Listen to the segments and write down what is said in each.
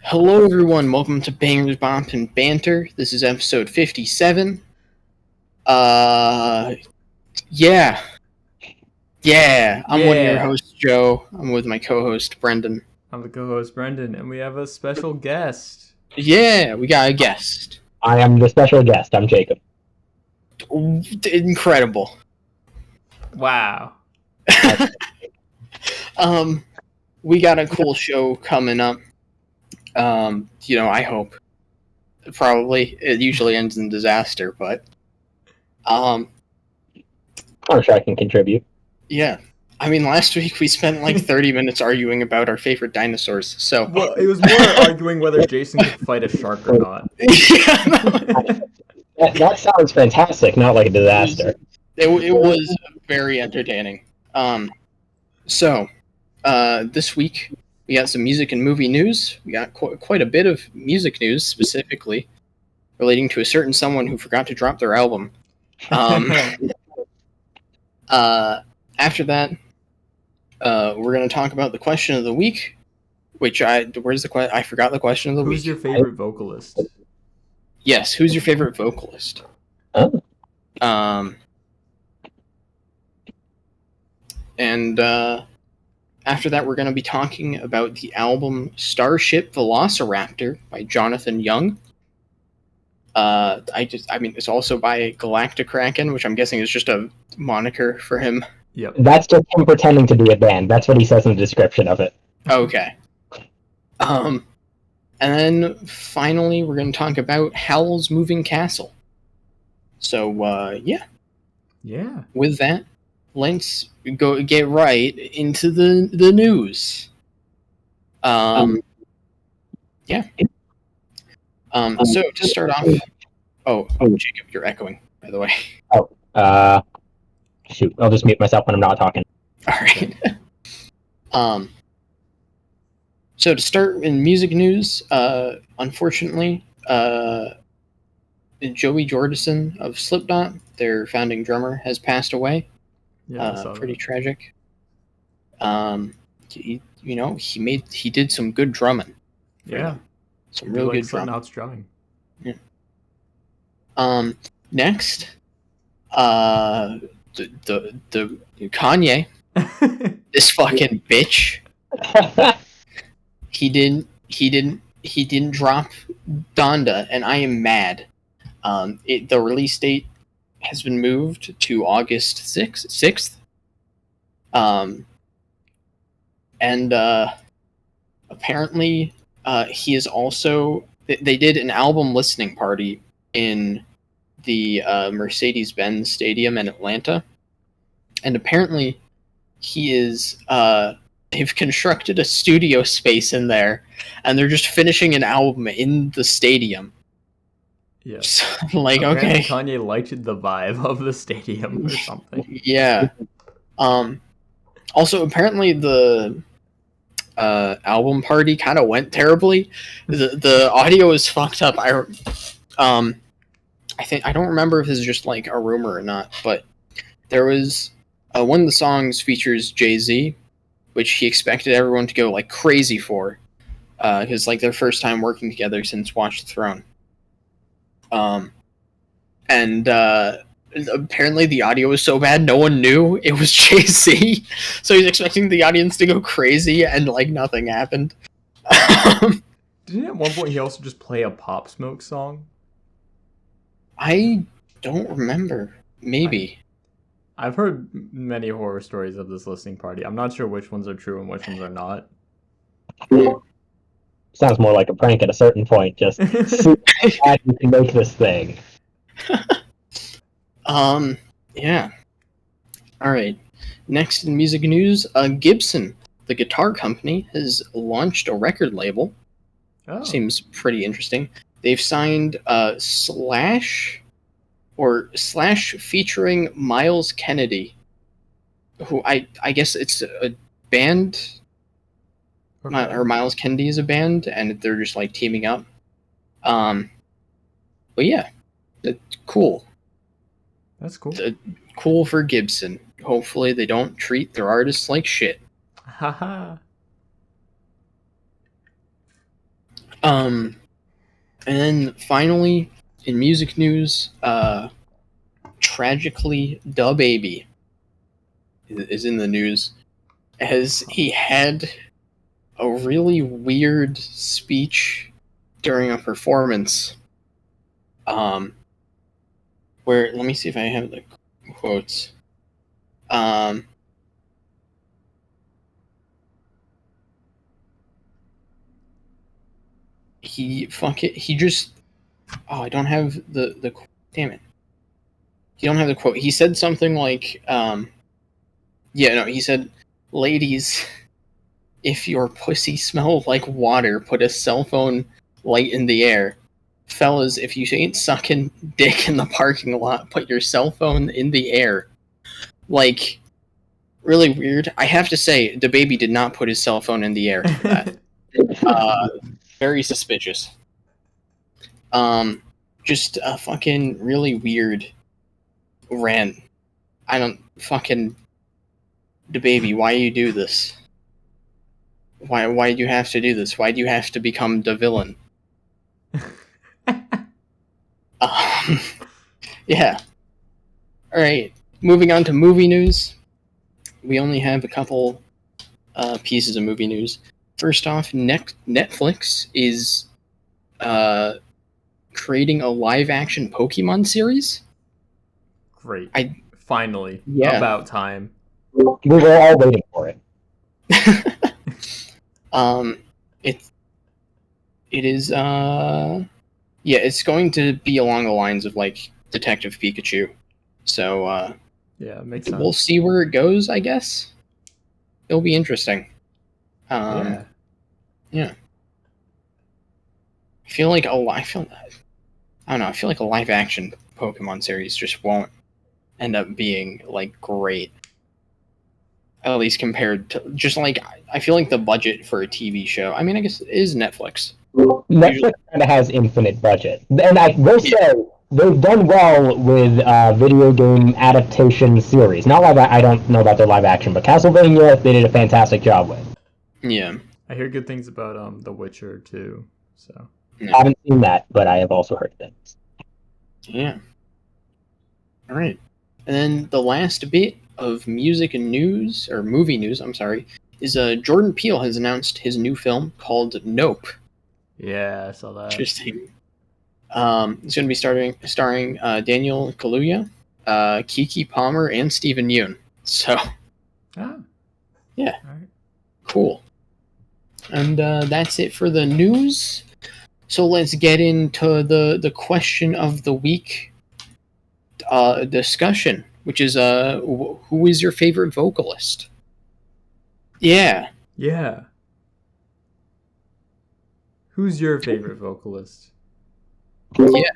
Hello, everyone. Welcome to Bangers, Bops, and Banter. This is episode 57. Uh, yeah. I'm one of your Yeah. hosts, Joe. I'm with my co-host, Brendan. I'm the co-host Brendan, and we have a special guest. Yeah, we got a guest. I am the special guest. I'm Jacob. Incredible. Wow. We got a cool show coming up. I hope. Probably. It usually ends in disaster, but... I'm sure I can contribute. Yeah. I mean, last week we spent like 30 minutes arguing about our favorite dinosaurs, so... Well, it was more arguing whether Jason could fight a shark or not. Yeah, no. That sounds fantastic, not like a disaster. It was very entertaining. This week we got some music and movie news. We got quite a bit of music news, specifically relating to a certain someone who forgot to drop their album. After that, we're going to talk about the question of the week, which I forgot the question of the week. Who's your favorite vocalist? Yes, who's your favorite vocalist? Oh. And after that, we're going to be talking about the album Starship Velociraptor by Jonathan Young. It's also by Galactikraken, which I'm guessing is just a moniker for him. Yep. That's just him pretending to be a band. That's what he says in the description of it. Okay. And then finally, we're going to talk about Howl's Moving Castle. So, yeah. Yeah. With that, let's go get right into the news. Yeah. So to start off, oh, Jacob, you're echoing, by the way. Shoot, I'll just mute myself when I'm not talking. All right. So to start in music news, unfortunately, Joey Jordison of Slipknot, their founding drummer, has passed away. Yeah. Pretty tragic. He did some good drumming. Yeah. Some real good drumming. Drumming. Yeah. Next, the Kanye, this fucking bitch. He didn't drop Donda, and I am mad. The release date has been moved to August 6th. Apparently, he is also... They did an album listening party in the Mercedes-Benz Stadium in Atlanta. And apparently, he is... they've constructed a studio space in there, and they're just finishing an album in the stadium. Yeah. So, like, apparently okay. Kanye liked the vibe of the stadium or something. Yeah. Also, apparently the album party kind of went terribly. The audio is fucked up. I don't remember if this is just like a rumor or not, but there was one of the songs features Jay-Z, which he expected everyone to go like crazy for, because like their first time working together since Watch the Throne. Apparently the audio was so bad no one knew it was Jay-Z, so he's expecting the audience to go crazy, and like nothing happened. Didn't at one point he also just play a Pop Smoke song? I don't remember. Maybe. I've heard many horror stories of this listening party. I'm not sure which ones are true and which ones are not. Sounds more like a prank at a certain point. Just see how bad you can make this thing. Yeah. Alright. Next in music news, Gibson, the guitar company, has launched a record label. Oh. Seems pretty interesting. They've signed Slash featuring Miles Kennedy, who I guess it's a band. Okay. Or Miles Kennedy is a band, and they're just like teaming up. But yeah, it's cool. That's cool. Cool for Gibson. Hopefully they don't treat their artists like shit. Haha. And then finally, in music news, tragically, DaBaby is in the news as he had a really weird speech during a performance. Where, let me see if I have the quotes. He just, I don't have the damn it. You don't have the quote. He said something like, he said, "Ladies, if your pussy smells like water, put a cell phone light in the air. Fellas, if you ain't sucking dick in the parking lot, put your cell phone in the air." Like, really weird. I have to say, DaBaby did not put his cell phone in the air for that. Very suspicious. Just a fucking really weird rant. I don't fucking DaBaby, why you do this? Why do you have to do this? Why do you have to become the villain? Yeah. Alright. Moving on to movie news. We only have a couple pieces of movie news. First off, Netflix is creating a live-action Pokemon series. Great. Finally. Yeah. About time. We were all waiting for it. It is it's going to be along the lines of like Detective Pikachu. So yeah, makes sense. We'll see where it goes, I guess. It'll be interesting. Yeah. I feel like I don't know, I feel like a live action Pokemon series just won't end up being like great. At least compared to just like, I feel like the budget for a TV show, I mean, I guess it is Netflix. Netflix kind of has infinite budget. And I will say, they've done well with video game adaptation series. Not live, I don't know about their live action, but Castlevania, they did a fantastic job with. Yeah. I hear good things about The Witcher too. So I haven't seen that, but I have also heard things. Yeah. All right. And then the last bit of music and news, or movie news, I'm sorry, is Jordan Peele has announced his new film called Nope. Yeah, I saw that. Interesting. It's going to be starring Daniel Kaluuya, Keke Palmer, and Stephen Yeun. So, yeah. All right. Cool. And that's it for the news. So let's get into the question of the week discussion, which is who is your favorite vocalist? Yeah. Yeah. Who's your favorite vocalist? Yeah.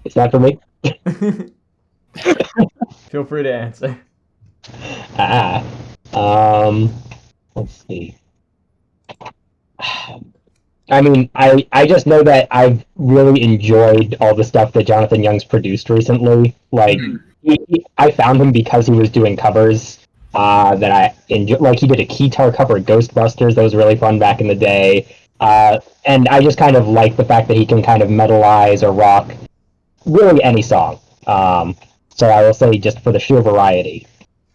It's not for me. Feel free to answer. Let's see. I mean, I just know that I've really enjoyed all the stuff that Jonathan Young's produced recently. Like, I found him because he was doing covers that I enjoy. Like, he did a guitar cover of Ghostbusters that was really fun back in the day. And I just kind of like the fact that he can kind of metalize or rock really any song. So I will say, just for the sheer variety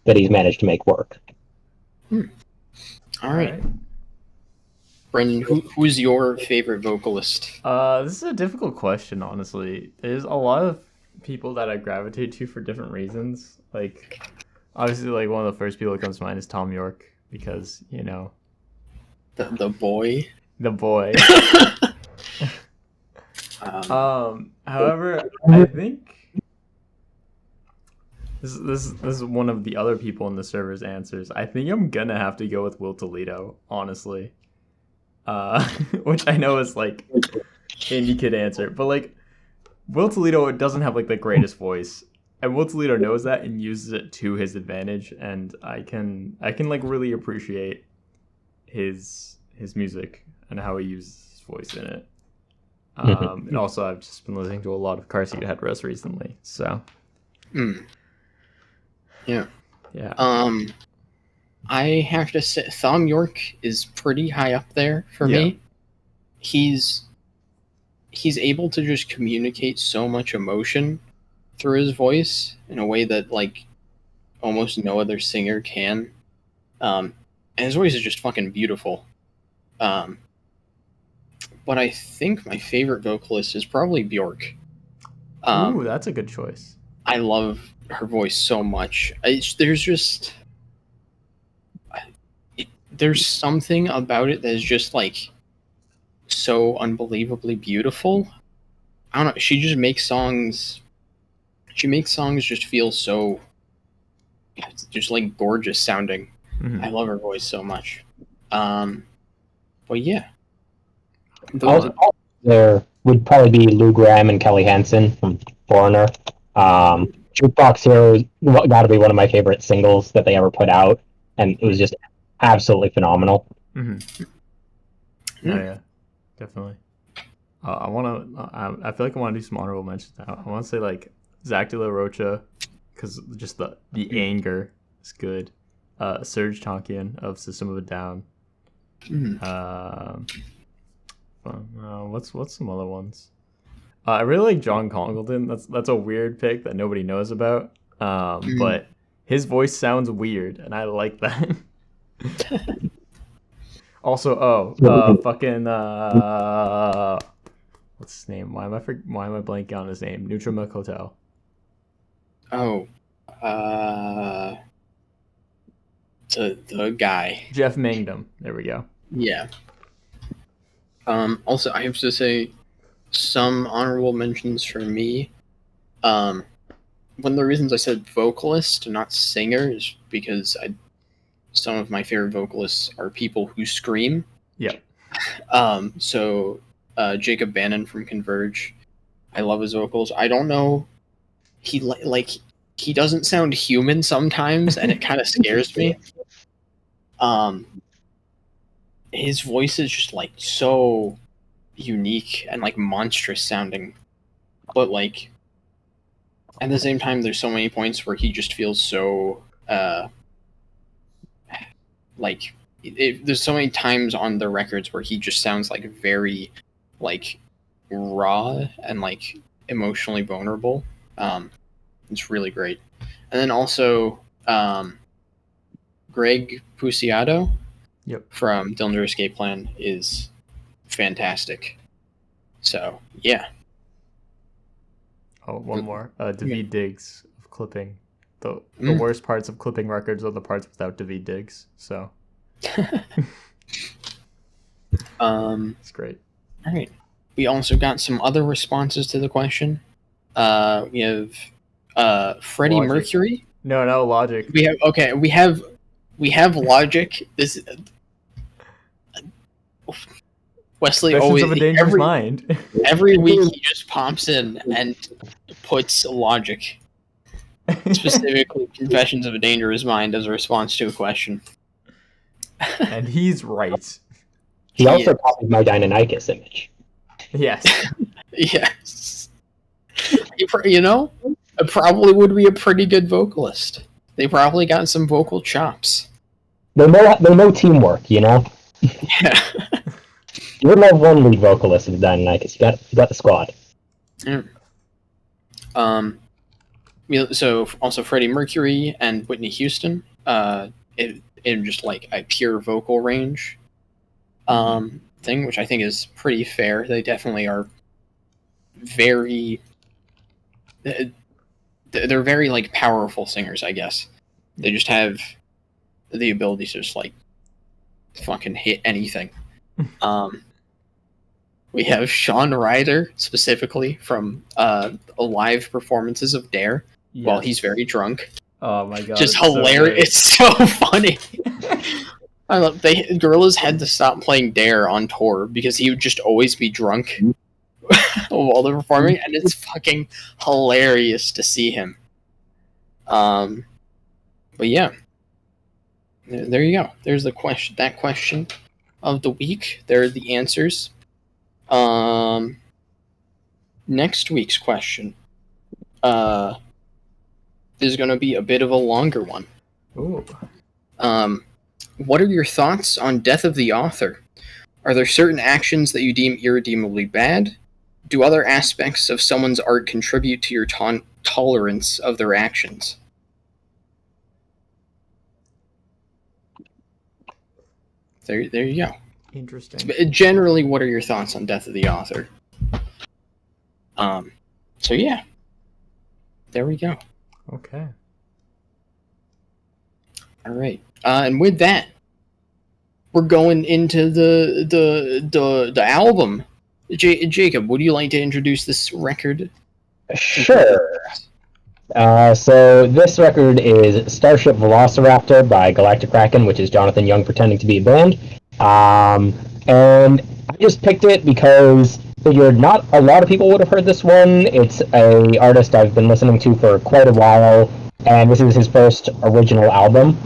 that he's managed to make work. All right. Brendan, who's your favorite vocalist? This is a difficult question, honestly. There's a lot of people that I gravitate to for different reasons. Like, obviously, like one of the first people that comes to mind is Tom York, because, you know, the boy. The boy. However, I think this is one of the other people in the server's answers. I think I'm gonna have to go with Will Toledo, honestly. Which I know is like indie kid answer, but like Will Toledo doesn't have like the greatest voice, and Will Toledo knows that and uses it to his advantage, and I can like really appreciate his music and how he uses his voice in it. And also I've just been listening to a lot of Car Seat Headrest recently, so yeah. I have to say Thom Yorke is pretty high up there for me. he's able to just communicate so much emotion through his voice in a way that like almost no other singer can. And his voice is just fucking beautiful. But I think my favorite vocalist is probably Bjork. Ooh, that's a good choice. I love her voice so much. There's something about it that is just like so unbelievably beautiful. I don't know. She just makes songs. She makes songs just feel so, just like gorgeous sounding. Mhm. I love her voice so much. But yeah, Also, there would probably be Lou Gramm and Kelly Hansen from Foreigner. Jukebox Heroes got to be one of my favorite singles that they ever put out, and it was just absolutely phenomenal. Mm-hmm. Yeah. Yeah, definitely. I want to. I feel like I want to do some honorable mentions now. I want to say like Zach De La Rocha, because just the anger is good. Serge Tankian of System of a Down. What's some other ones? I really like John Congleton. That's a weird pick that nobody knows about. But his voice sounds weird, and I like that. Also, fucking what's his name? Why am I blanking on his name? Nutrimilk Hotel. The guy. Jeff Mangum. There we go. Yeah. Also, I have to say, some honorable mentions for me. One of the reasons I said vocalist and not singer is because some of my favorite vocalists are people who scream. Yeah. So Jacob Bannon from Converge, I love his vocals. I don't know, he doesn't sound human sometimes, and it kind of scares me. His voice is just like so unique and like monstrous sounding, but like at the same time, there's so many points where he just feels so there's so many times on the records where he just sounds like very like raw and like emotionally vulnerable. It's really great. And then also Greg Puciato from Dillinger Escape Plan is fantastic. So yeah. Oh, one more. David Diggs of clipping. The worst parts of clipping records are the parts without David Diggs. So it's great. All right. We also got some other responses to the question. We have Freddie Logic. Mercury. No, Logic. We have Logic. This Wesley Confessions always of a Dangerous Mind. Every week he just pops in and puts Logic, specifically Confessions of a Dangerous Mind, as a response to a question. And he's right. He also copied my Deinonychus image. Yes. Yes. It probably would be a pretty good vocalist. They probably got some vocal chops. They know teamwork, you know? Yeah. You wouldn't have one lead vocalist of Deinonychus. You got the squad. Yeah. So also Freddie Mercury and Whitney Houston, in just like a pure vocal range thing, which I think is pretty fair. They definitely are they're very like powerful singers, I guess. They just have the ability to just like fucking hit anything. We have Sean Ryder specifically from live performances of Dare while he's very drunk. Oh my god! Just hilarious! It's so funny. I love Gorillaz had to stop playing Dare on tour because he would just always be drunk while they're performing, and it's fucking hilarious to see him. But yeah, there you go. There's the question. That question of the week. There are the answers. Next week's question is going to be a bit of a longer one. Ooh. What are your thoughts on Death of the Author? Are there certain actions that you deem irredeemably bad? Do other aspects of someone's art contribute to your tolerance of their actions? There you go. Interesting. Generally, what are your thoughts on Death of the Author? So yeah, there we go. Okay. All right, and with that, we're going into the album. Jacob, would you like to introduce this record? Sure. So this record is Starship Velociraptor by Galactikraken, which is Jonathan Young pretending to be a band. And I just picked it because I figured not a lot of people would have heard this one. It's a artist I've been listening to for quite a while, and this is his first original album.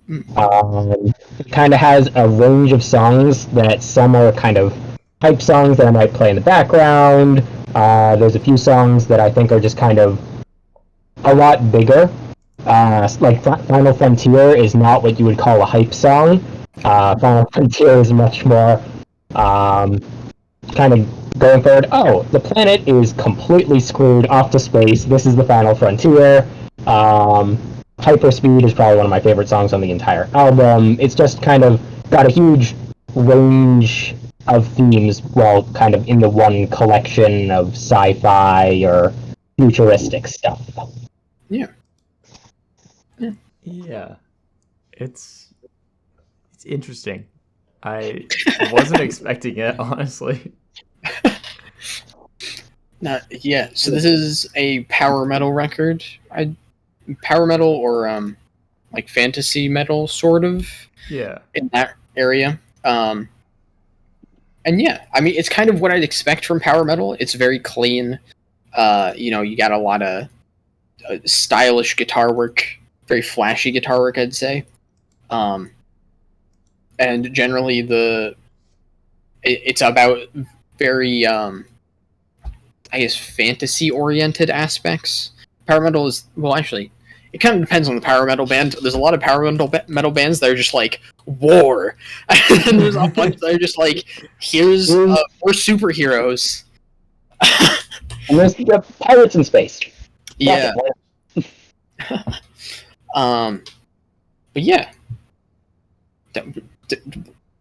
It kind of has a range of songs that some are kind of hype songs that I might play in the background. There's a few songs that I think are just kind of a lot bigger. Like Final Frontier is not what you would call a hype song. Final Frontier is much more kind of going forward. Oh, the planet is completely screwed off to space. This is the Final Frontier. Hyperspeed is probably one of my favorite songs on the entire album. It's just kind of got a huge range of themes while kind of in the one collection of sci-fi or futuristic stuff. Yeah. It's interesting. I wasn't expecting it, honestly. Yeah, so this is a power metal record. Power metal or like fantasy metal, sort of. Yeah. In that area. And yeah, I mean, it's kind of what I'd expect from power metal. It's very clean. You got a lot of stylish guitar work, very flashy guitar work, I'd say. And generally it's about very, I guess, fantasy-oriented aspects. Power metal is, well, actually, it kind of depends on the power metal band. There's a lot of power metal bands that are just like, war. And there's a bunch that are just like, here's, we're superheroes. And there's pirates in space. Yeah. But yeah.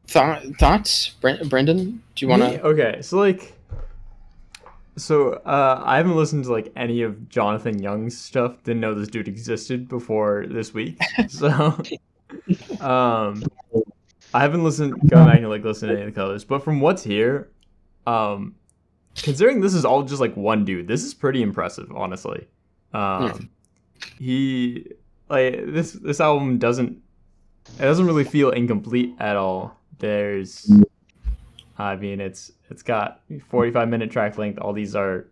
Thoughts, Brendan? Do you want to? Okay, so I haven't listened to like any of Jonathan Young's stuff. Didn't know this dude existed before this week. So I haven't gone back and like listened to any of the colors. But from what's here, considering this is all just like one dude, this is pretty impressive, honestly. He like this album doesn't really feel incomplete at all. I mean, it's got 45-minute track length. All these are,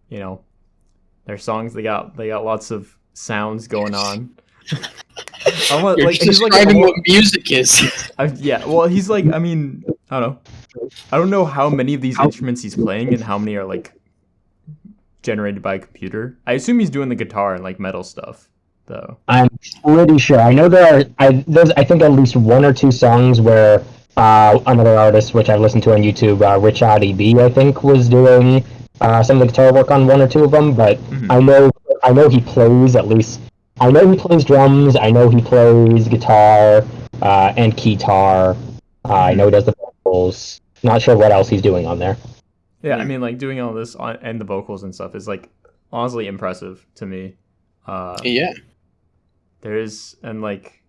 they're songs. They got lots of sounds going on. You're like, describing what music is. Yeah, well, he's like, I mean, I don't know. I don't know how many of these instruments he's playing and how many are like generated by a computer. I assume he's doing the guitar and like metal stuff, though. I'm pretty sure. I know there's I think at least one or two songs where another artist, which I've listened to on YouTube, Richard EB, I think, was doing some of the guitar work on one or two of them. But I know he plays at least. I know he plays drums. I know he plays guitar and keytar. I know he does the vocals. Not sure what else he's doing on there. Yeah, I mean, like doing all this and the vocals and stuff is like honestly impressive to me. Yeah. There's and like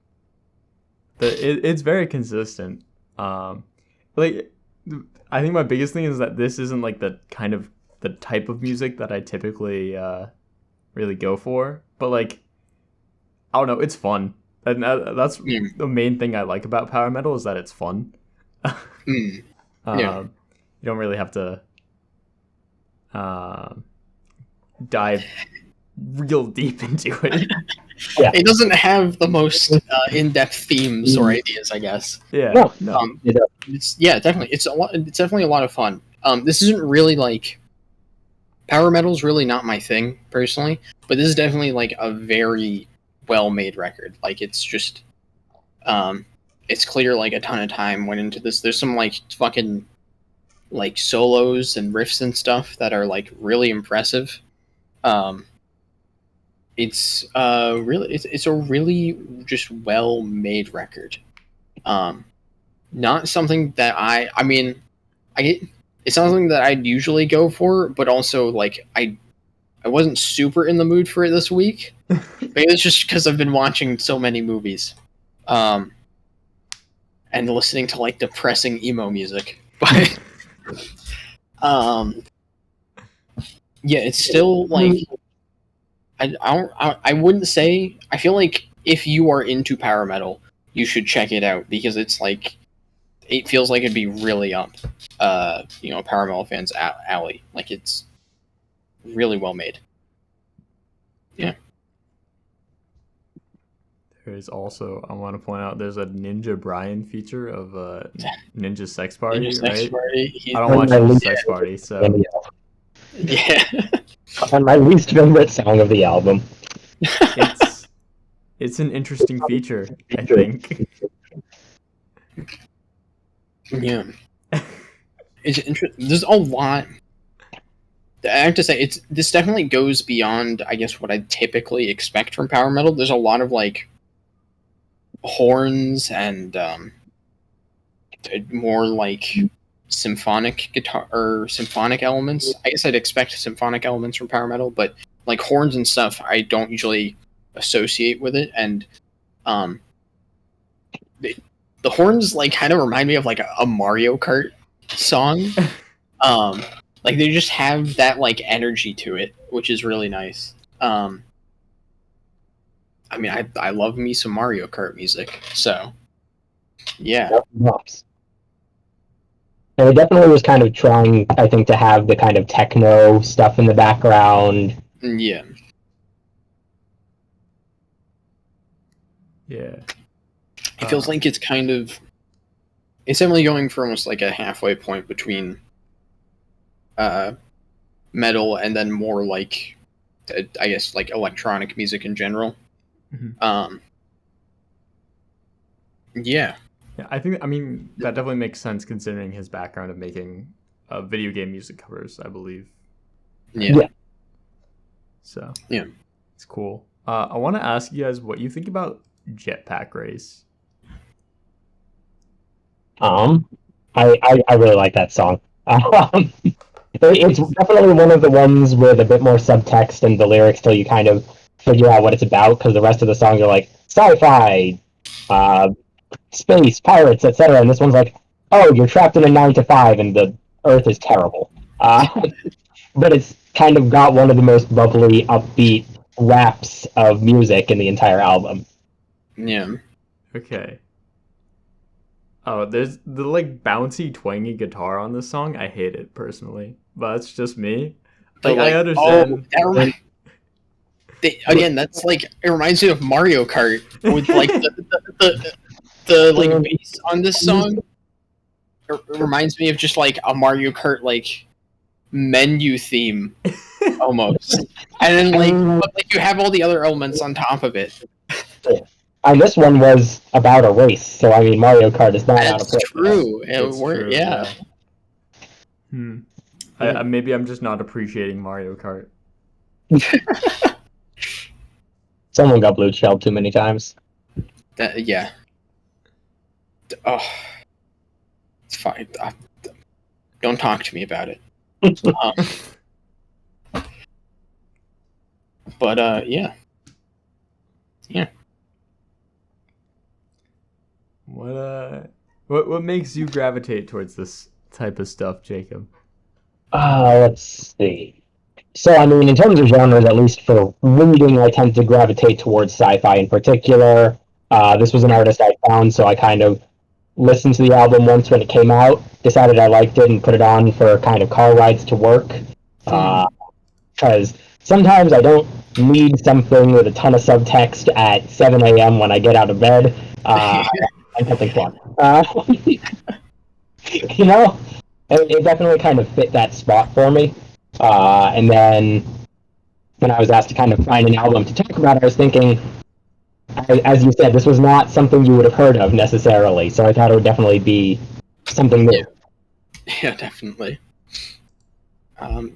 it's very consistent. Like I think my biggest thing is that this isn't like the type of music that I typically really go for, but like I don't know, it's fun, and that's the main thing I like about power metal is that it's fun. You don't really have to dive real deep into it. Yeah. It doesn't have the most in-depth themes or ideas, I guess. Yeah. It's definitely. It's definitely a lot of fun. This isn't really like power metal's really not my thing personally, but this is definitely like a very well-made record. Like it's just it's clear like a ton of time went into this. There's some like fucking like solos and riffs and stuff that are like really impressive. It's it's a really just well made record. Not something that I mean, it's not something that I'd usually go for, but also like I wasn't super in the mood for it this week. Maybe it's just because I've been watching so many movies, and listening to like depressing emo music. But yeah, it's still like I wouldn't say. I feel like if you are into power metal, you should check it out because it's like it feels like it'd be really up, power metal fans' alley. Like it's really well made. Yeah. There is also, I want to point out, there's a Ninja Brian feature of Ninja Sex Party, Ninja Sex right? Party. I don't watch Ninja Sex Party, so Yeah. And my least favorite song of the album. it's an interesting feature, I think. Yeah. It's interesting. There's a lot. I have to say, this definitely goes beyond, I guess, what I typically expect from power metal. There's a lot of like horns and more like symphonic guitar or symphonic elements. I guess I'd expect symphonic elements from power metal, but like horns and stuff I don't usually associate with it. And the horns like kind of remind me of like a Mario Kart song. Like they just have that like energy to it, which is really nice. I mean, I love me some Mario Kart music, so yeah. And it definitely was kind of trying, I think, to have the kind of techno stuff in the background. Yeah. Yeah. It feels like it's definitely going for almost like a halfway point between metal and then more like, I guess, like electronic music in general. Mm-hmm. Yeah. Yeah, I mean, that definitely makes sense considering his background of making video game music covers, I believe. Yeah. So, yeah. It's cool. I want to ask you guys what you think about Jetpack Race. I really like that song. It's definitely one of the ones with a bit more subtext in the lyrics till you kind of figure out what it's about, because the rest of the songs are like sci-fi, space, pirates, etc. And this one's like, oh, you're trapped in a 9 to 5 and the Earth is terrible. But it's kind of got one of the most bubbly, upbeat raps of music in the entire album. Yeah. Okay. Oh, there's the like bouncy, twangy guitar on this song. I hate it personally, but it's just me. Like I understand. Oh, again, that's like it reminds me of Mario Kart with like the like bass on this song. It reminds me of just like a Mario Kart like menu theme almost, and then like you have all the other elements on top of it. And this one was about a race, so I mean Mario Kart is not out of place. True. It's true. Yeah. Maybe I'm just not appreciating Mario Kart. Someone got blue shelled too many times. Yeah. Oh, it's fine. Don't talk to me about it. But yeah. What makes you gravitate towards this type of stuff, Jacob? Let's see. So, I mean, in terms of genres, at least for reading, I tend to gravitate towards sci-fi in particular. This was an artist I found, so I kind of listened to the album once when it came out, decided I liked it, and put it on for kind of car rides to work. Because sometimes I don't need something with a ton of subtext at 7 a.m. when I get out of bed. And something fun. You know? It definitely kind of fit that spot for me. And then when I was asked to kind of find an album to talk about, I was thinking, as you said, this was not something you would have heard of necessarily, so I thought it would definitely be something new. Yeah, definitely.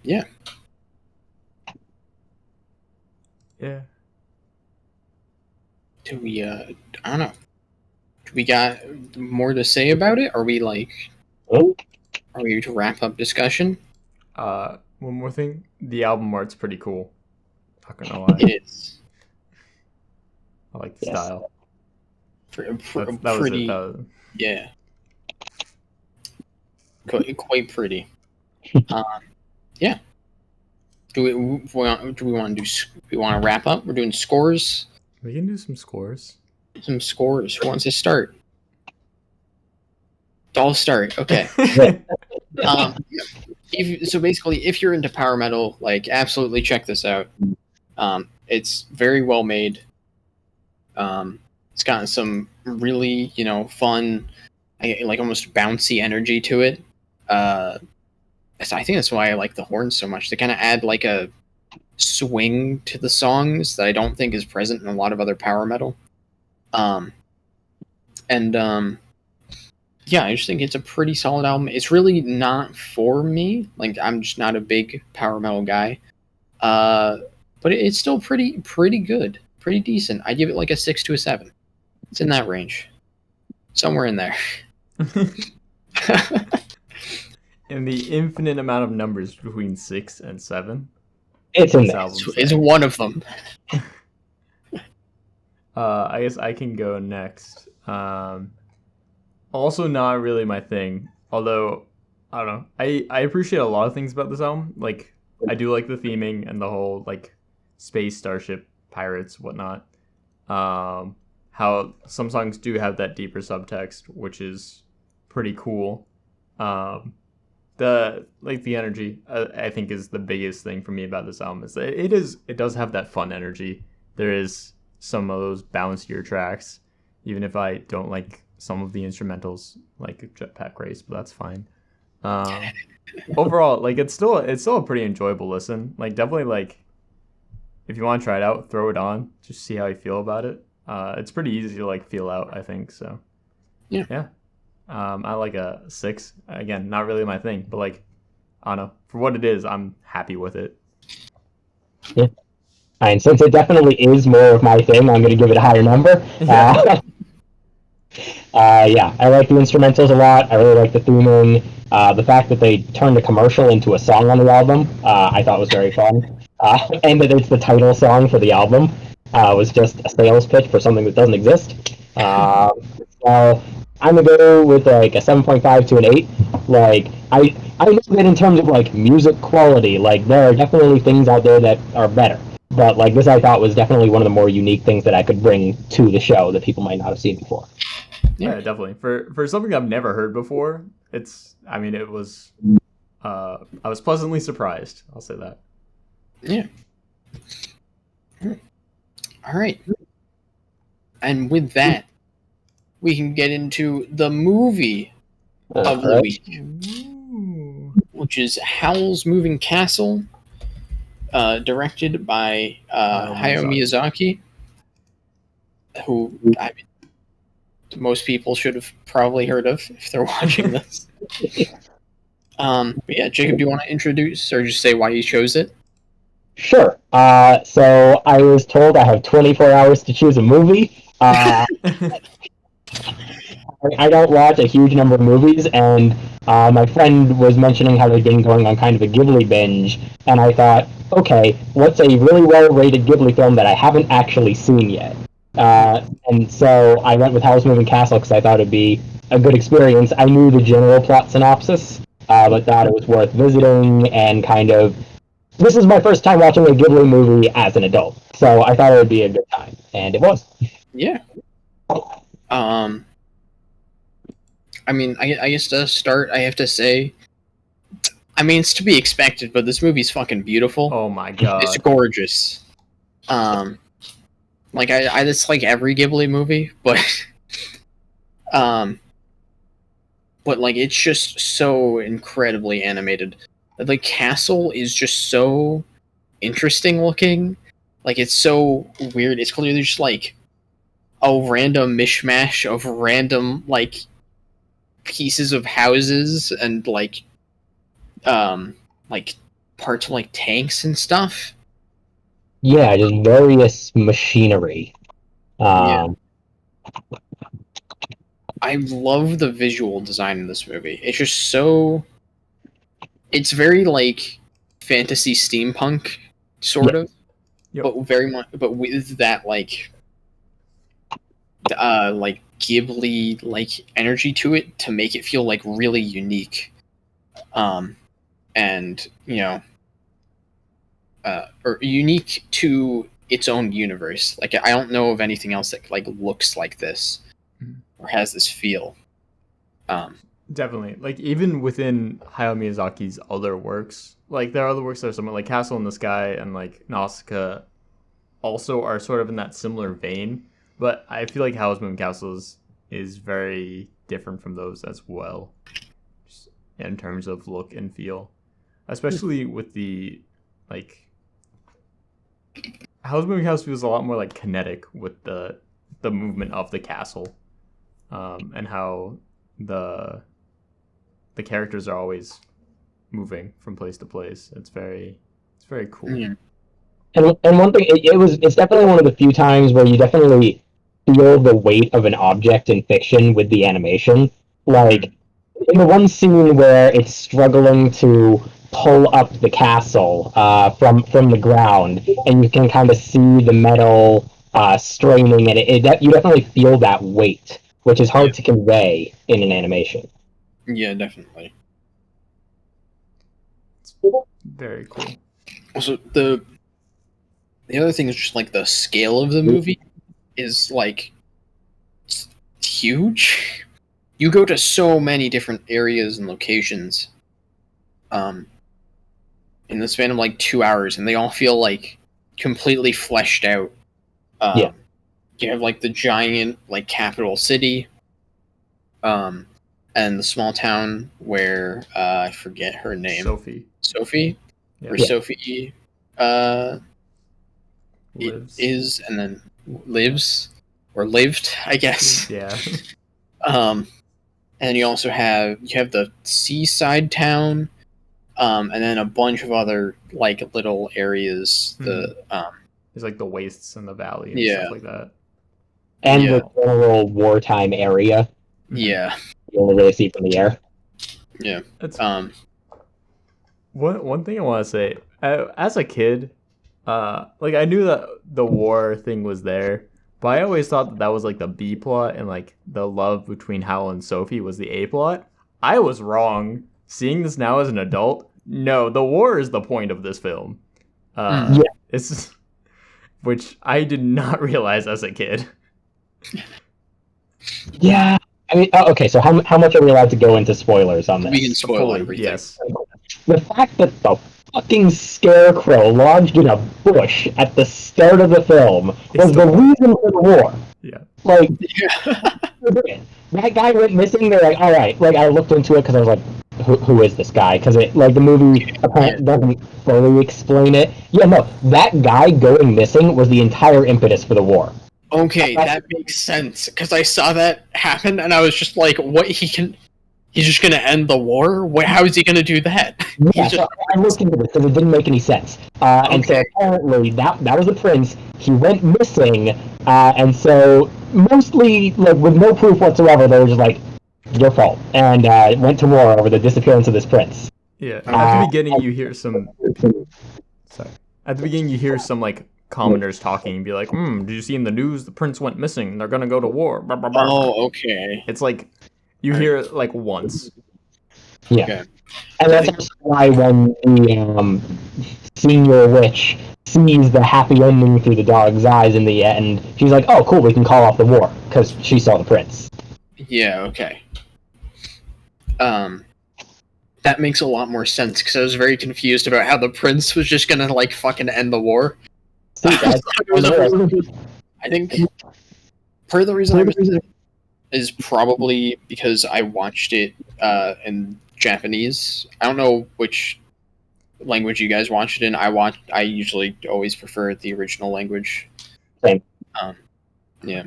Yeah. Yeah. Do we, I don't know. Do we got more to say about it? Are we to wrap up discussion? One more thing. The album art's pretty cool. Not gonna lie. It is. I like the style. Pretty. That was it. Yeah. Quite pretty. Yeah. Do we want to wrap up? We're doing scores. We can do some scores. Some scores. Who wants to start? I'll start. Okay. So basically, if you're into power metal, like, absolutely check this out. It's very well made. It's gotten some really, fun, like almost bouncy energy to it. So I think that's why I like the horns so much. They kind of add like a swing to the songs that I don't think is present in a lot of other power metal. Yeah, I just think it's a pretty solid album. It's really not for me. Like, I'm just not a big power metal guy. But it's still pretty good. Pretty decent. I give it like a 6 to a 7. It's in that range. Somewhere in there. And the infinite amount of numbers between 6 and 7. It's in there. It's one of them. I guess I can go next. Also not really my thing. Although, I don't know. I appreciate a lot of things about this album. Like, I do like the theming and the whole, like, space, starship, pirates, whatnot. How some songs do have that deeper subtext, which is pretty cool. The energy, I think, is the biggest thing for me about this album. Is that it does have that fun energy. There is some of those bouncier tracks, even if I don't like some of the instrumentals, like Jetpack Race, but that's fine. Overall, like, it's still a pretty enjoyable listen. Like, definitely, like, if you want to try it out, throw it on, just see how you feel about it. It's pretty easy to, like, feel out, I think. So yeah. I like a 6. Again, not really my thing, but, like, I don't know, for what it is, I'm happy with it. Yeah. And since it definitely is more of my thing, I'm going to give it a higher number. Yeah. Yeah, I like the instrumentals a lot. I really like the theming. The fact that they turned a commercial into a song on the album, I thought was very fun. And that it's the title song for the album was just a sales pitch for something that doesn't exist. So I'm going to go with like a 7.5 to an 8. Like, I know that in terms of like music quality, like, there are definitely things out there that are better. But like, this I thought was definitely one of the more unique things that I could bring to the show that people might not have seen before. Yeah, definitely. For something I've never heard before, it was I was pleasantly surprised. I'll say that. Yeah. All right. And with that, we can get into the movie of the week, which is Howl's Moving Castle, directed by Hayao Miyazaki, who, I mean, most people should have probably heard of if they're watching this. But yeah, Jacob, do you want to introduce or just say why you chose it? Sure. So I was told I have 24 hours to choose a movie. I don't watch a huge number of movies, and my friend was mentioning how they've been going on kind of a Ghibli binge, and I thought, okay, what's a really well-rated Ghibli film that I haven't actually seen yet? And so I went with Howl's Moving Castle because I thought it'd be a good experience. I knew the general plot synopsis, but thought it was worth visiting, and kind of, this is my first time watching a Ghibli movie as an adult, so I thought it would be a good time, and it was. Yeah. I mean, I guess to start, I have to say, I mean, it's to be expected, but this movie's fucking beautiful. Oh my god. It's gorgeous. Like, it's like every Ghibli movie, but, like, it's just so incredibly animated. The castle is just so interesting looking. Like, it's so weird. It's clearly just, like, a random mishmash of random like pieces of houses and like parts of like tanks and stuff. Yeah, just various machinery. Yeah. I love the visual design in this movie. It's just so. It's very like fantasy steampunk, sort of, but very much, but with that like Ghibli like energy to it to make it feel like really unique, and or unique to its own universe. Like I don't know of anything else that like looks like this or has this feel. Definitely. Like, even within Hayao Miyazaki's other works, like, there are other works that are similar, like Castle in the Sky and, like, Nausicaa also are sort of in that similar vein, but I feel like Howl's Moving Castle is very different from those as well, just in terms of look and feel. Especially with the, like... Howl's Moving Castle feels a lot more, like, kinetic with the movement of the castle, and how the characters are always moving from place to place. It's very cool. Yeah. And one thing, it's definitely one of the few times where you definitely feel the weight of an object in fiction with the animation. Like in the one scene where it's struggling to pull up the castle from the ground, and you can kind of see the metal straining, and you definitely feel that weight, which is hard to convey in an animation. Yeah, definitely. It's very cool. Also, the other thing is just like the scale of the movie is like it's huge. You go to so many different areas and locations in the span of like 2 hours, and they all feel like completely fleshed out. You have like the giant like capital city, and the small town where I forget her name. Sophie? Yeah. Where Sophie is, and then lives, or lived, I guess. Yeah. And you also have the seaside town, and then a bunch of other like little areas. There's like the wastes in the valley and stuff like that. And the general wartime area. Yeah. You only really see from the air. Yeah. One thing I want to say, as a kid, like I knew that the war thing was there, but I always thought that was like the B plot, and like the love between Howl and Sophie was the A plot. I was wrong. Seeing this now as an adult, no, the war is the point of this film. It's which I did not realize as a kid. Yeah. I mean, okay, so how much are we allowed to go into spoilers on this? We can spoil everything. Yes. The fact that the fucking scarecrow lodged in a bush at the start of the film was the reason for the war. Yeah. Like, that guy went missing, they're like, alright, like, I looked into it because I was like, who is this guy? Because the movie apparently doesn't fully explain it. Yeah, no, that guy going missing was the entire impetus for the war. Okay, that makes sense, because I saw that happen, and I was just like, what, he's just gonna end the war? How is he gonna do that? Yeah, so I looked into this, because it didn't make any sense. And so apparently, that was the prince, he went missing, and so, mostly, like, with no proof whatsoever, they were just like, your fault, and went to war over the disappearance of this prince. Yeah, at the beginning you hear some... Sorry. At the beginning you hear some, like, commoners talking and be like, did you see in the news the prince went missing, they're gonna go to war, blah, blah, blah. Oh, okay. It's like you hear it like once. Yeah. Okay. And that's also why when the senior witch sees the happy ending through the dog's eyes in the end, she's like, oh cool, we can call off the war because she saw the prince. Yeah, okay. That makes a lot more sense, because I was very confused about how the prince was just gonna like fucking end the war. I think part of the reason I was is probably because I watched it in Japanese. I don't know which language you guys watched it in. I usually always prefer the original language. Same. Yeah.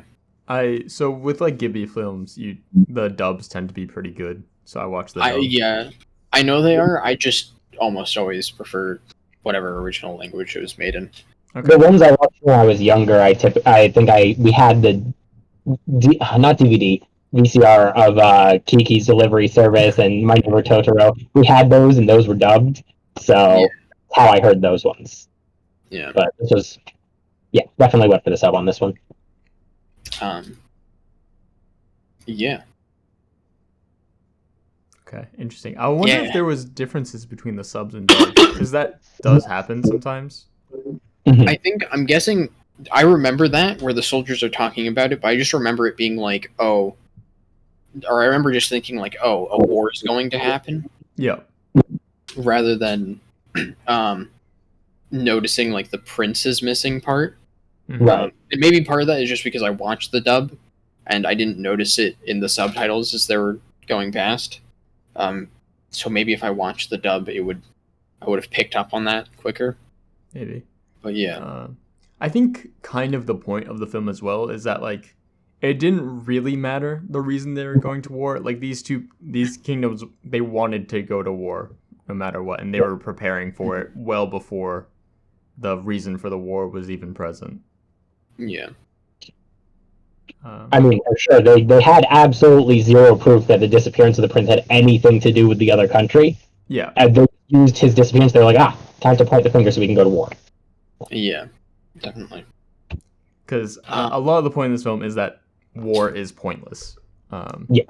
So with like Ghibli films, the dubs tend to be pretty good. So I watch the dub. Yeah, I know they are. I just almost always prefer whatever original language it was made in. Okay. The ones I watched when I was younger, we had the not DVD, VCR of Kiki's Delivery Service and My Neighbor Totoro. We had those, and those were dubbed. So Yeah. how I heard those ones. Yeah. But this was, yeah, definitely went for the sub on this one. Yeah. Okay, interesting. I wonder Yeah. if there was differences between the subs and dubs, because that does happen sometimes. I think I'm guessing I remember that where the soldiers are talking about it, but I just remember it being like, oh, or I remember just thinking like, oh, a war is going to happen, Yeah. rather than noticing like the prince's missing part. Mhm. Right. And maybe part of that is just because I watched the dub and I didn't notice it in the subtitles as they were going past. So maybe if I watched the dub, I would have picked up on that quicker. Maybe. But yeah, I think kind of the point of the film as well is that like it didn't really matter the reason they were going to war. Like these kingdoms, they wanted to go to war no matter what, and they were preparing for it well before the reason for the war was even present. yeah, I mean, for sure, they had absolutely zero proof that the disappearance of the prince had anything to do with the other country. Yeah. And they used his disappearance. They're like, time to point the finger so we can go to war. yeah, definitely. Because a lot of the point of this film is that war is pointless. Yeah.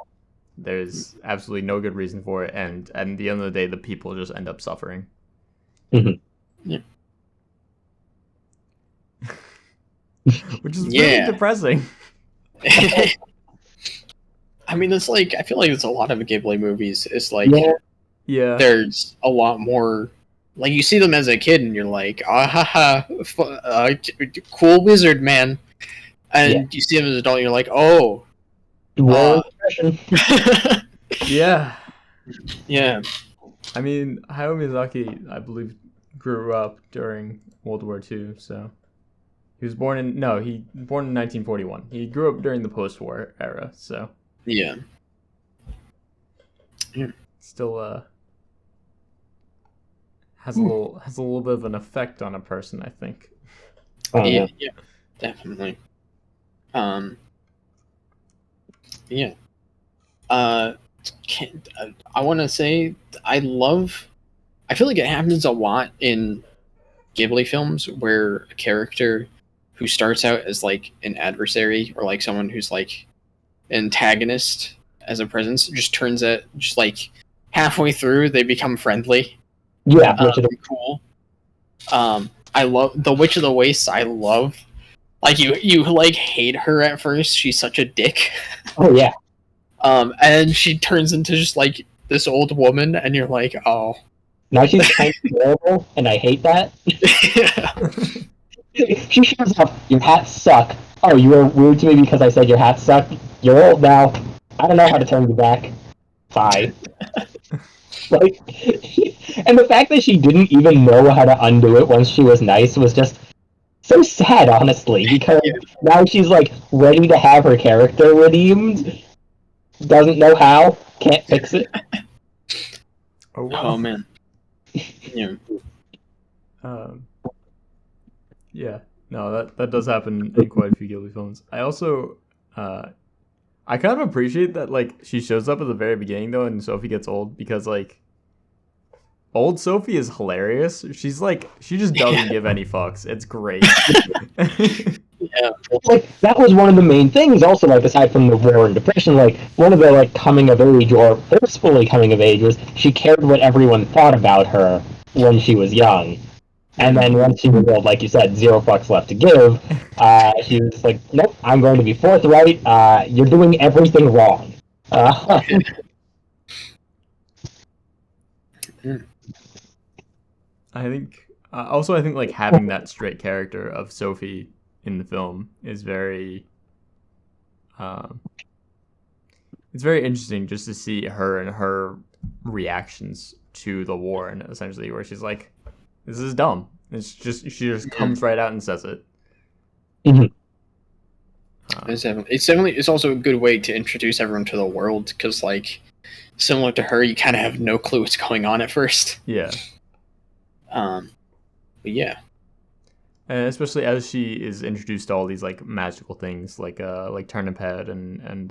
There's absolutely no good reason for it, and at the end of the day, the people just end up suffering. Mm-hmm. Yeah. Which is Yeah. really depressing. I mean, it's like I feel like it's a lot of Ghibli movies. It's like Yeah. there's a lot more. Like you see them as a kid, and you're like, ah ha ha, cool wizard man, and you see them as an adult, and you're like, oh, War depression. Yeah. yeah, I mean, Hayao Miyazaki, I believe, grew up during World War II, so he was born in 1941. He grew up during the post-war era, so yeah. still has a little bit of an effect on a person, I think. Yeah, definitely. Yeah. I want to say I feel like it happens a lot in Ghibli films where a character who starts out as like an adversary or like someone who's like an antagonist as a presence just turns out just like halfway through they become friendly. Yeah, Cool. I love the Witch of the Wastes. I love like you like hate her at first. She's such a dick. Oh yeah. And she turns into just like this old woman, and you're like, oh. Now she's kind of adorable, and I hate that. She shows up. Your hats suck. Oh, you were rude to me because I said your hats suck. You're old now. I don't know how to turn you back. Bye. Like, and the fact that she didn't even know how to undo it once she was nice was just so sad, honestly, because now she's like ready to have her character redeemed, doesn't know how, can't fix it. Oh, wow. Oh man. Yeah. Yeah. No, that does happen in quite a few Ghibli films. I also I kind of appreciate that like she shows up at the very beginning though, and Sophie gets old because like old Sophie is hilarious. She's like she just doesn't give any fucks. It's great. Yeah. Like that was one of the main things. Also, like aside from the war and depression, like one of the like coming of age or forcefully coming of age was she cared what everyone thought about her when she was young. And then once she was old, like you said, zero fucks left to give, she was like, nope, I'm going to be forthright. You're doing everything wrong. I think I think like having that straight character of Sophie in the film is very it's very interesting just to see her and her reactions to the war, and essentially where she's like, this is dumb. It's just she just comes right out and says it. Mhm. It's also a good way to introduce everyone to the world, because like similar to her, you kind of have no clue what's going on at first. Yeah. But yeah. And especially as she is introduced to all these like magical things, like Turnip Head and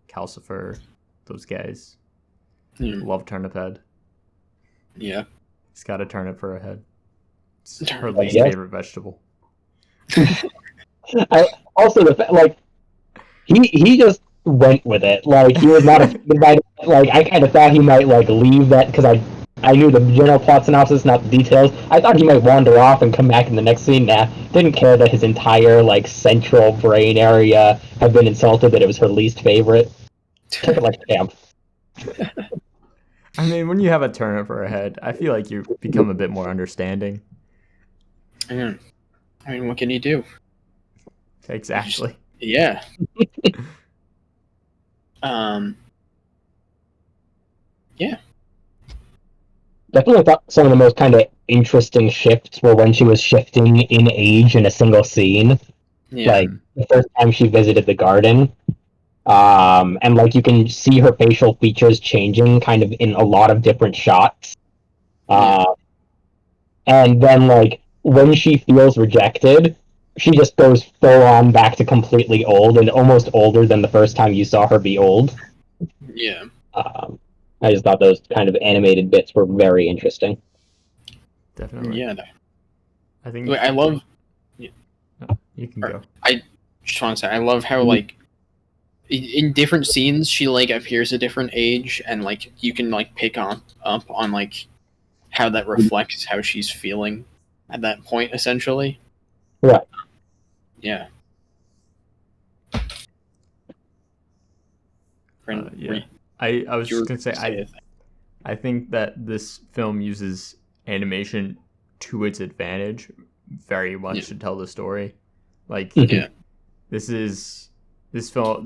Calcifer, those guys. Love Turnip Head. Yeah. He's got a turnip for a head. It's her Turnip, least yeah. favorite vegetable. Also, he just went with it. Like, he was not like, I kind of thought he might like leave that, because I knew the general plot synopsis, not the details. I thought he might wander off and come back in the next scene. Nah, didn't care that his entire like central brain area had been insulted, that it was her least favorite. Took it like a champ. I mean, when you have a turnip for a head, I feel like you become a bit more understanding. I mean, what can you do? Exactly. Yeah. Yeah. Definitely thought some of the most kind of interesting shifts were when she was shifting in age in a single scene. Yeah. Like, the first time she visited the garden. And like you can see her facial features changing kind of in a lot of different shots. And then like when she feels rejected, she just goes full on back to completely old, and almost older than the first time you saw her be old. Yeah. I just thought those kind of animated bits were very interesting. Definitely. Yeah. I think I love. You can go. I just want to say I love how like in different scenes she like appears a different age, and like you can like pick up on like how that reflects how she's feeling at that point, essentially. Right. Yeah. Yeah. I was just gonna say I think that this film uses animation to its advantage very much to tell the story. Like this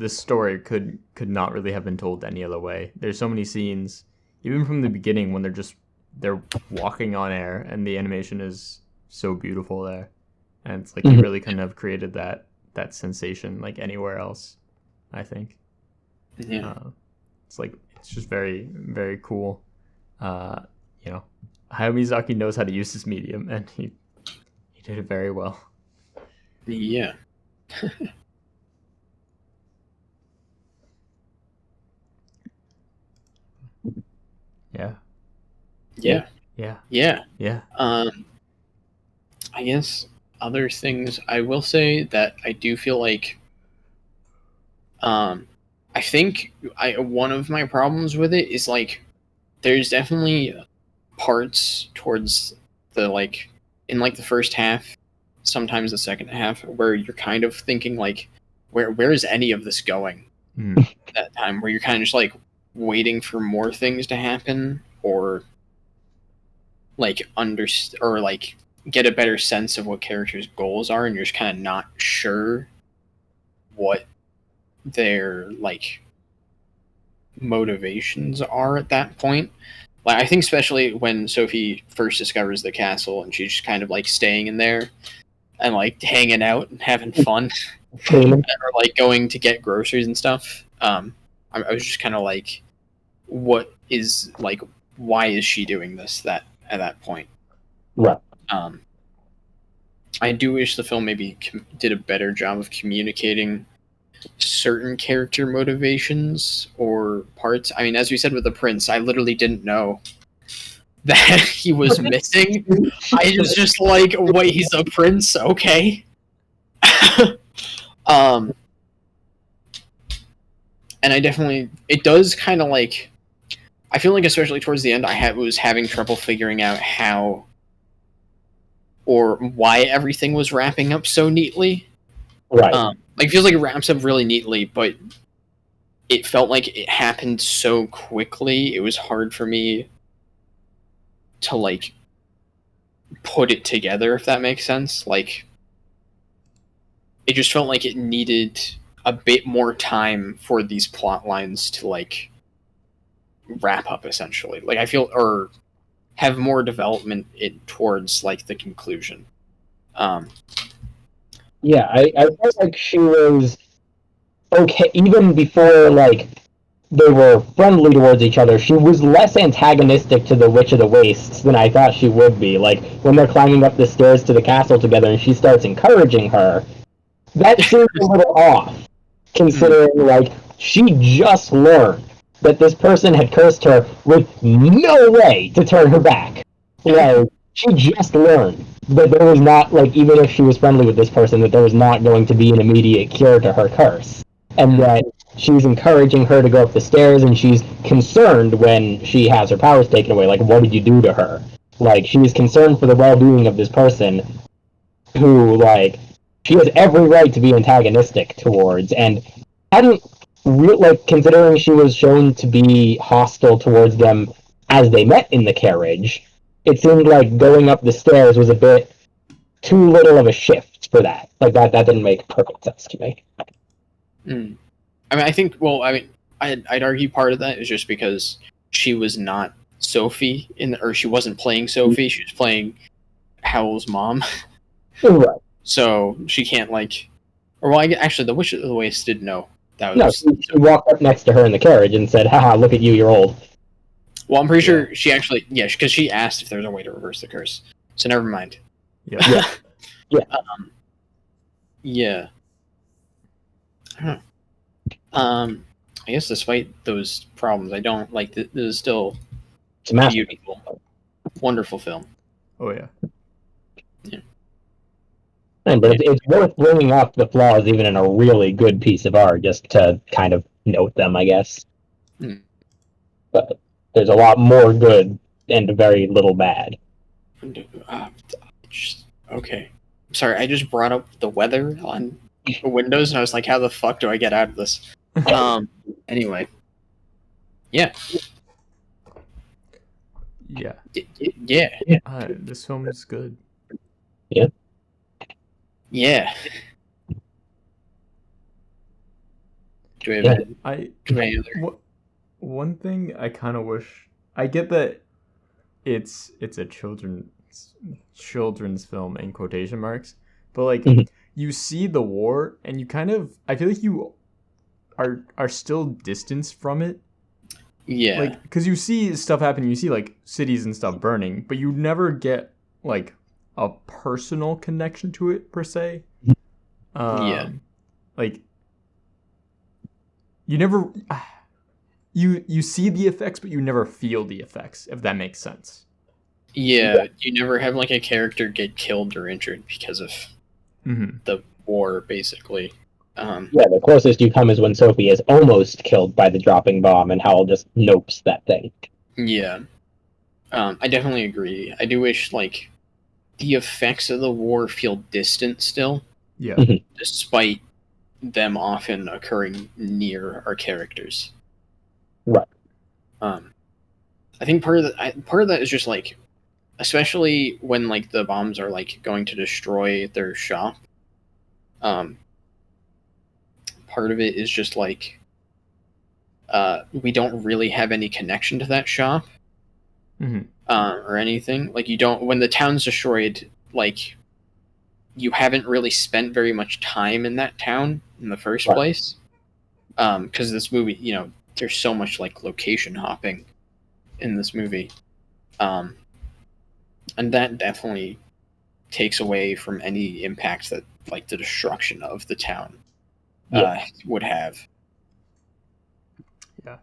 story could not really have been told any other way. There's so many scenes, even from the beginning, when they're walking on air, and the animation is so beautiful there, and it's like you really couldn't have created that sensation like anywhere else, I think. It's just very, very cool. Hayao Miyazaki knows how to use this medium, and he did it very well. Yeah. Yeah. I guess other things I will say that I do feel like I think one of my problems with it is like there's definitely parts towards the like in like the first half, sometimes the second half, where you're kind of thinking like where is any of this going at that time, where you're kind of just like waiting for more things to happen, or like or like get a better sense of what characters' goals are, and you're just kind of not sure what their like motivations are at that point. Like I think especially when Sophie first discovers the castle and she's just kind of like staying in there and like hanging out and having fun or like going to get groceries and stuff. I was just kind of like, what is like, why is she doing this at that point? Right. I do wish the film maybe did a better job of communicating certain character motivations or parts. I mean, as we said with the prince, I literally didn't know that he was missing. I was just like, wait, he's a prince? Okay. And I definitely, it does kind of like, I feel like especially towards the end, I was having trouble figuring out how or why everything was wrapping up so neatly. Right. Like, it feels like it wraps up really neatly, but it felt like it happened so quickly. It was hard for me to, like, put it together, if that makes sense. Like, it just felt like it needed a bit more time for these plot lines to, like, wrap up, essentially. Like, I feel, or have more development towards, like, the conclusion. Yeah, I felt like she was okay, even before like they were friendly towards each other, she was less antagonistic to the Witch of the Wastes than I thought she would be. Like when they're climbing up the stairs to the castle together and she starts encouraging her, that seems a little off, considering like she just learned that this person had cursed her with no way to turn her back. Like she just learned that there was not, like, even if she was friendly with this person, that there was not going to be an immediate cure to her curse, and that she's encouraging her to go up the stairs, and she's concerned when she has her powers taken away. Like, what did you do to her? Like, she is concerned for the well-being of this person who, like, she has every right to be antagonistic towards, and hadn't like, considering she was shown to be hostile towards them as they met in the carriage, it seemed like going up the stairs was a bit too little of a shift for that. Like, that didn't make perfect sense to me. I mean, I think, well, I mean, I'd argue part of that is just because she was not Sophie, or she wasn't playing Sophie, she was playing Howl's mom. Right. So she can't, like, or, well, actually, the Witch of the Waste did know. That was, no, she walked up next to her in the carriage and said, haha, look at you, you're old. Well, I'm pretty sure she actually, because she asked if there was a way to reverse the curse. So never mind. Yeah. Yeah. Yeah. I don't know. I guess despite those problems, I don't like this is still It's a beautiful, wonderful film. Oh yeah. But it's worth bringing up the flaws even in a really good piece of art, just to kind of note them, I guess. But there's a lot more good and very little bad. Okay. Sorry, I just brought up the weather on Windows, and I was like, how the fuck do I get out of this? Anyway. Yeah. Yeah. Yeah. This film is good. Yeah. Yeah. Do we have any other? One thing I kind of wish, I get that it's a children's film in quotation marks, but like you see the war and you kind of, I feel like you are still distanced from it. Yeah. Like, because you see stuff happen, you see like cities and stuff burning, but you never get like a personal connection to it per se. Like you never you see the effects, but you never feel the effects, if that makes sense. Yeah, you never have like a character get killed or injured because of the war, basically. Yeah, the closest you come is when Sophie is almost killed by the dropping bomb, and Howl just nopes that thing. Yeah, I definitely agree. I do wish like the effects of the war feel distant still. Yeah, despite them often occurring near our characters. Right. I think part of that is just like, especially when like the bombs are like going to destroy their shop. Part of it is just like we don't really have any connection to that shop or anything. Like you don't, when the town's destroyed, like you haven't really spent very much time in that town in the first place. Because this movie, you know, there's so much like location hopping in this movie. And that definitely takes away from any impact that like the destruction of the town would have. Yeah.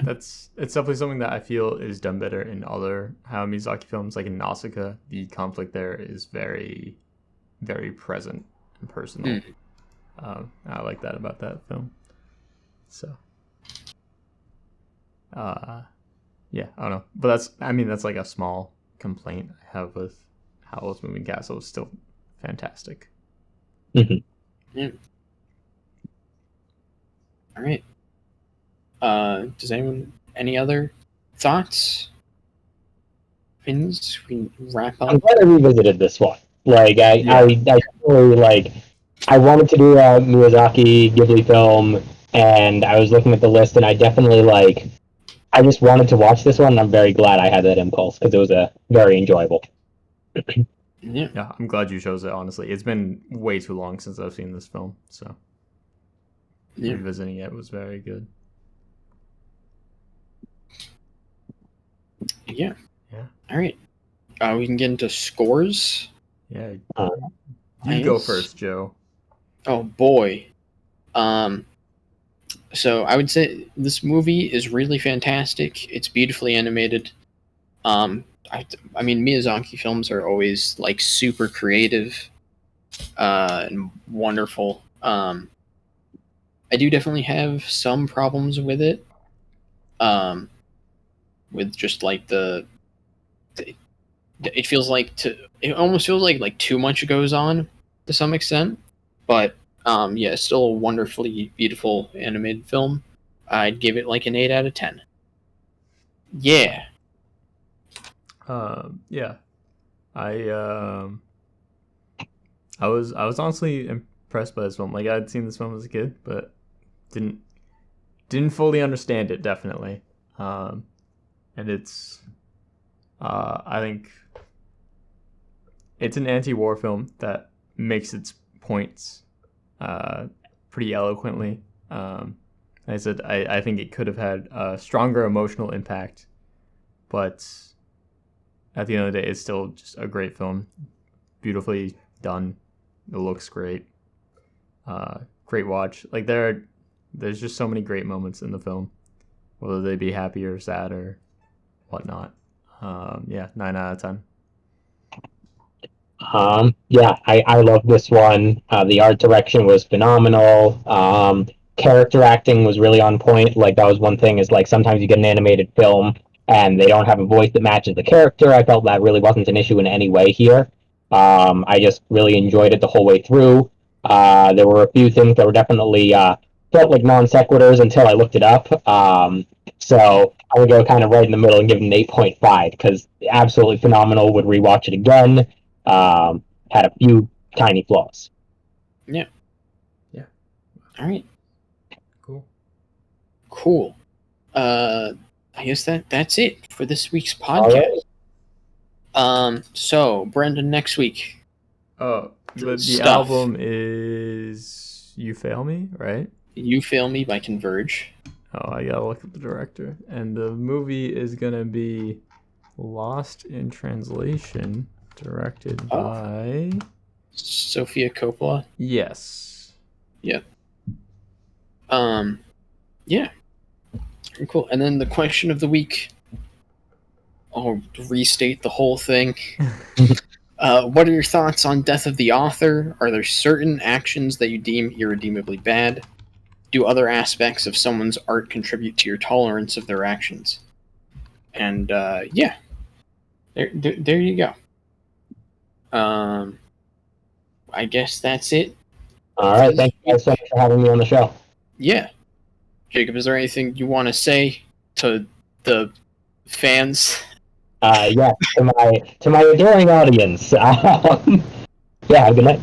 It's definitely something that I feel is done better in other Hayao Miyazaki films. Like in Nausicaa, the conflict there is very, very present and personal. I like that about that film. So, yeah, I don't know, but that's like a small complaint I have with Howl's Moving Castle. Is still fantastic. Yeah. All right. Does anyone any other thoughts? Opinions? We can wrap up. I'm glad I revisited this one. Like I really like. I wanted to do a Miyazaki Ghibli film, and I was looking at the list, and I definitely like. I just wanted to watch this one, and I'm very glad I had that impulse because it was a very enjoyable. Yeah, I'm glad you chose it. Honestly, it's been way too long since I've seen this film. So. Yeah. revisiting it was very good. Yeah. Yeah. All right. We can get into scores. Yeah. Uh, You go Nice. first, Joe. Oh boy. So I would say this movie is really fantastic. It's beautifully animated. I mean, Miyazaki films are always like super creative, and wonderful. I do definitely have some problems with it. With just like it feels like it almost feels like too much goes on to some extent, but yeah, it's still a wonderfully beautiful animated film. I'd give it like an 8 out of 10. Yeah. Yeah. I was honestly impressed by this film. Like I'd seen this film as a kid, but didn't fully understand it, definitely. And it's I think it's an anti-war film that makes its points pretty eloquently. Like I said, I think it could have had a stronger emotional impact, but at the end of the day, it's still just a great film. Beautifully done. It looks great. Great watch. Like there's just so many great moments in the film, whether they be happy or sad or whatnot. Yeah, 9 out of 10. Yeah, I love this one. The art direction was phenomenal. Character acting was really on point. Like that was one thing is like sometimes you get an animated film and they don't have a voice that matches the character. I felt that really wasn't an issue in any way here. I just really enjoyed it the whole way through. There were a few things that were definitely felt like non sequiturs until I looked it up. So I would go kind of right in the middle and give it an 8.5 because absolutely phenomenal. Would rewatch it again. Had a few tiny flaws. Yeah. Yeah. All right. Cool. I guess that's it for this week's podcast. So Brendan, next week. Oh, the Stuff. album is You Fail Me, right? You Fail Me by Converge. Oh, I gotta look at the director. And the movie is gonna be Lost in Translation, directed by Sofia Coppola. Yes. Yeah. Yeah. Cool. And then the question of the week. I'll restate the whole thing. What are your thoughts on Death of the Author? Are there certain actions that you deem irredeemably bad? Do other aspects of someone's art contribute to your tolerance of their actions? And yeah, there you go. I guess that's it. All right, thank you guys so much for having me on the show. Yeah. Jacob, is there anything you want to say to the fans? Yeah, to my adoring audience. Yeah, have a good night.